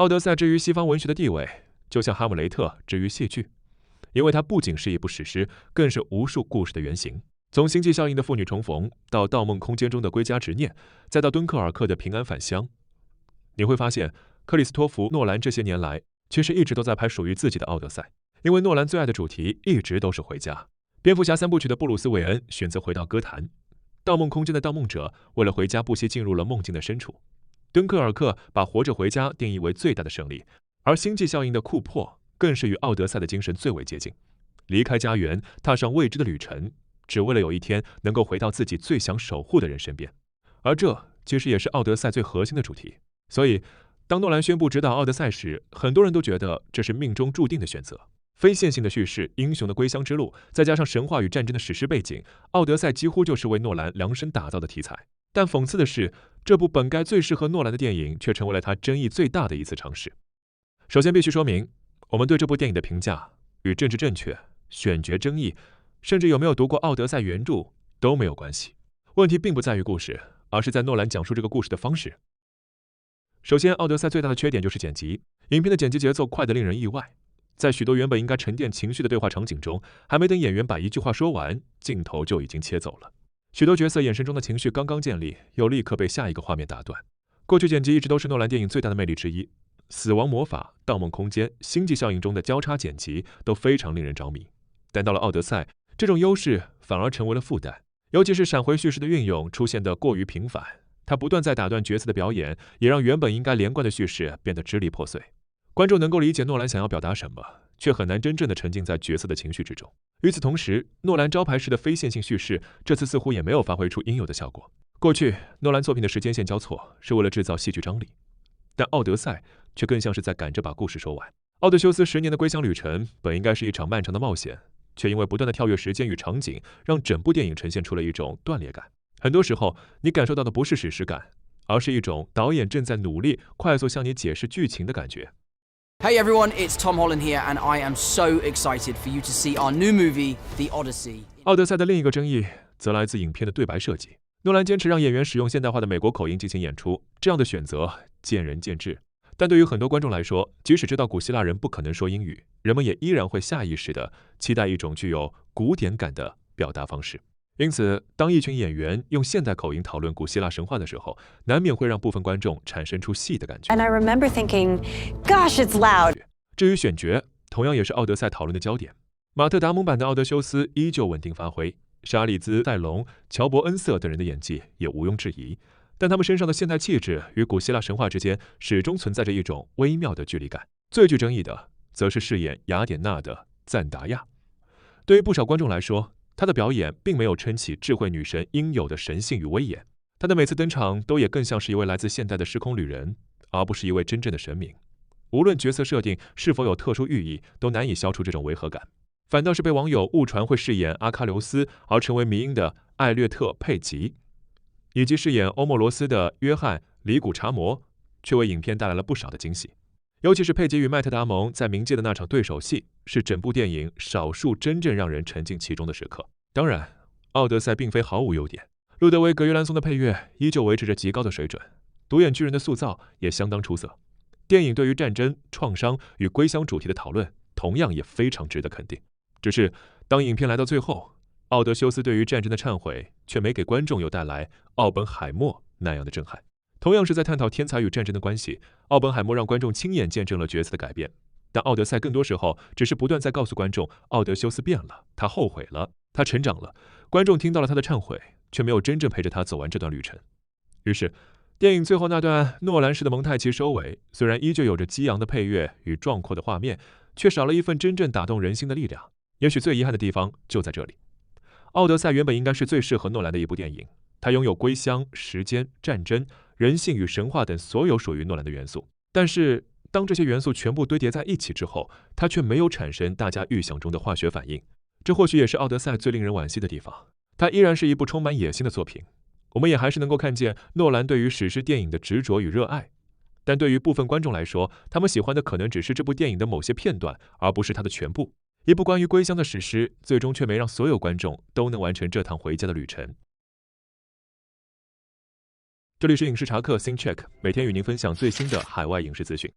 奥德赛之于西方文学的地位，就像哈姆雷特之于戏剧，因为它不仅是一部史诗，更是无数故事的原型。从星际效应的父女重逢，到盗梦空间中的归家执念，再到敦刻尔克的平安返乡，你会发现，克里斯托弗·诺兰这些年来其实一直都在拍属于自己的奥德赛，因为诺兰最爱的主题一直都是回家。蝙蝠侠3部曲的布鲁斯·韦恩选择回到歌坛，盗梦空间的盗梦者为了回家不惜进入了梦境的深处。敦刻尔克把活着回家定义为最大的胜利，而星际效应的库珀更是与奥德赛的精神最为接近，离开家园，踏上未知的旅程，只为了有一天能够回到自己最想守护的人身边。而这其实也是奥德赛最核心的主题。所以当诺兰宣布执导奥德赛时，很多人都觉得这是命中注定的选择。非线性的叙事，英雄的归乡之路，再加上神话与战争的史诗背景，奥德赛几乎就是为诺兰量身打造的题材。但讽刺的是，这部本该最适合诺兰的电影，却成为了他争议最大的一次尝试。首先必须说明，我们对这部电影的评价与政治正确、选角争议，甚至有没有读过奥德赛原著都没有关系。问题并不在于故事，而是在诺兰讲述这个故事的方式。首先，奥德赛最大的缺点就是剪辑，影片的剪辑节奏快得令人意外。在许多原本应该沉淀情绪的对话场景中，还没等演员把一句话说完，镜头就已经切走了。许多角色眼神中的情绪刚刚建立，又立刻被下一个画面打断。过去剪辑一直都是诺兰电影最大的魅力之一，死亡魔法、盗梦空间、星际效应中的交叉剪辑都非常令人着迷。但到了奥德赛，这种优势反而成为了负担，尤其是闪回叙事的运用出现得过于频繁，它不断在打断角色的表演，也让原本应该连贯的叙事变得支离破碎。观众能够理解诺兰想要表达什么，却很难真正的沉浸在角色的情绪之中。与此同时，诺兰招牌式的非线性叙事，这次似乎也没有发挥出应有的效果。过去，诺兰作品的时间线交错是为了制造戏剧张力，但奥德赛却更像是在赶着把故事说完。奥德修斯10年的归乡旅程本应该是一场漫长的冒险，却因为不断的跳跃时间与场景，让整部电影呈现出了一种断裂感。很多时候，你感受到的不是史诗感，而是一种导演正在努力快速向你解释剧情的感觉。Hey everyone, it's Tom Holland here, and I am so excited for you to see our new movie, The Odyssey. 奥德赛的另一个争议则来自影片的对白设计。诺兰坚持让演员使用现代化的美国口音进行演出，这样的选择见仁见智。但对于很多观众来说，即使知道古希腊人不可能说英语，人们也依然会下意识地期待一种具有古典感的表达方式。因此，当一群演员用现代口音讨论古希腊神话的时候，难免会让部分观众产生出戏的感觉。And I remember thinking, gosh, it's loud. 至于选角，同样也是奥德赛讨论的焦点。马特·达蒙版的奥德修斯依旧稳定发挥，沙利兹·塞隆、乔伯·恩瑟等人的演技也毋庸置疑，但他们身上的现代气质与古希腊神话之间始终存在着一种微妙的距离感。最具争议的，则是饰演雅典娜的赞达亚。对于不少观众来说，她的表演并没有撑起智慧女神应有的神性与威严，她的每次登场都也更像是一位来自现代的时空旅人，而不是一位真正的神明。无论角色设定是否有特殊寓意，都难以消除这种违和感。反倒是被网友误传会饰演阿喀琉斯而成为迷因的艾略特·佩吉，以及饰演欧莫罗斯的约翰·里古查摩，却为影片带来了不少的惊喜。尤其是佩吉与麦特·达蒙在冥界的那场对手戏，是整部电影少数真正让人沉浸其中的时刻。当然，奥德赛并非毫无优点，路德维·格约兰松的配乐依旧维持着极高的水准，独眼巨人的塑造也相当出色。电影对于战争、创伤与归乡主题的讨论，同样也非常值得肯定。只是当影片来到最后，奥德修斯对于战争的忏悔，却没给观众有带来奥本海默那样的震撼。同样是在探讨天才与战争的关系，奥本海默让观众亲眼见证了角色的改变，但奥德赛更多时候只是不断在告诉观众，奥德修斯变了，他后悔了，他成长了。观众听到了他的忏悔，却没有真正陪着他走完这段旅程。于是，电影最后那段诺兰式的蒙太奇收尾，虽然依旧有着激昂的配乐与壮阔的画面，却少了一份真正打动人心的力量。也许最遗憾的地方就在这里。奥德赛原本应该是最适合诺兰的一部电影，它拥有归乡、时间、战争、人性与神话等所有属于诺兰的元素，但是当这些元素全部堆叠在一起之后，它却没有产生大家预想中的化学反应。这或许也是奥德赛最令人惋惜的地方。它依然是一部充满野心的作品，我们也还是能够看见诺兰对于史诗电影的执着与热爱。但对于部分观众来说，他们喜欢的可能只是这部电影的某些片段，而不是它的全部。一部关于归乡的史诗，最终却没让所有观众都能完成这趟回家的旅程。这里是影视查克 Think Check， 每天与您分享最新的海外影视资讯。